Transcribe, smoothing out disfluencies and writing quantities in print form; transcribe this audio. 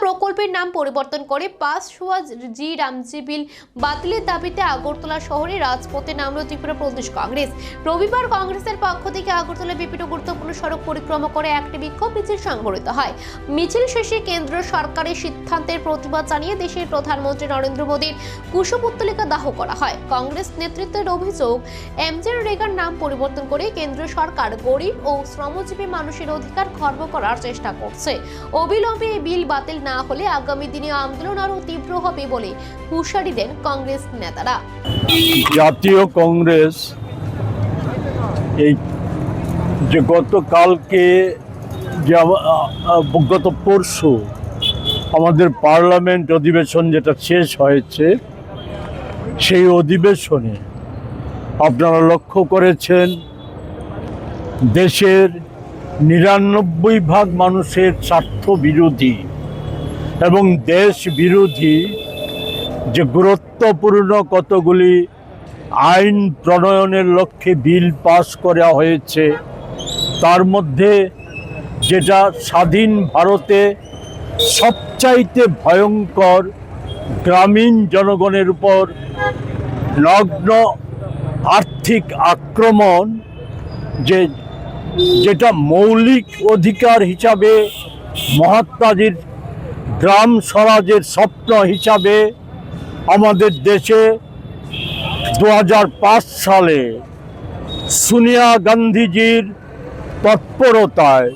প্রকল্পের নাম পরিবর্তন করে পাস হওয়া জি রামজি বিল বাতিলের দাবিতে আগরতলা শহরে রাজপথে নামল ত্রিপুরা প্রদেশ কংগ্রেস। রবিবার কংগ্রেসের পক্ষ থেকে আগরতলা বিভিন্ন গুরুত্বপূর্ণ সড়ক পরিক্রমা করে একটি বিক্ষোভ মিছিল সংঘটিত হয়। মিছিল শেষে কেন্দ্র সরকারের সিদ্ধান্তের প্রতিবাদ জানিয়ে দেশের প্রধানমন্ত্রী নরেন্দ্র মোদীর কুশপুত্তলিকা দাহ করা হয়। কংগ্রেস নেতৃত্বের অভিযোগ, এমজিনরেগার নাম পরিবর্তন করে কেন্দ্র সরকার গরিব ও শ্রমজীবী মানুষের অধিকার খর্ব করার চেষ্টা করছে। অবিলম্বে এই বিল বাতিল না হলে আগামী দিনে আন্দোলন আরো তীব্র হবে বলে হুঁশিয়ারি দেন কংগ্রেস নেতারা। জাতীয় কংগ্রেস এই যে গতকালকে যে গত পরশু আমাদের পার্লামেন্ট অধিবেশন যেটা শেষ হয়েছে, সেই অধিবেশনে আপনারা লক্ষ্য করেছেন দেশের ৯৯% মানুষের স্বার্থ বিরোধী এবং দেশ বিরোধী যে গুরুত্বপূর্ণ কতগুলি আইন প্রণয়নের লক্ষ্যে বিল পাস করা হয়েছে, তার মধ্যে যেটা স্বাধীন ভারতে সবচাইতে ভয়ঙ্কর গ্রামীণ জনগণের উপর নগ্ন আর্থিক আক্রমণ, যেটা মৌলিক অধিকার হিসাবে মহাত্মাজির গ্রাম স্বরাজের স্বপ্ন হিসাবে আমাদের দেশে 2005 সালে সোনিয়া গান্ধীজির তৎপরতায়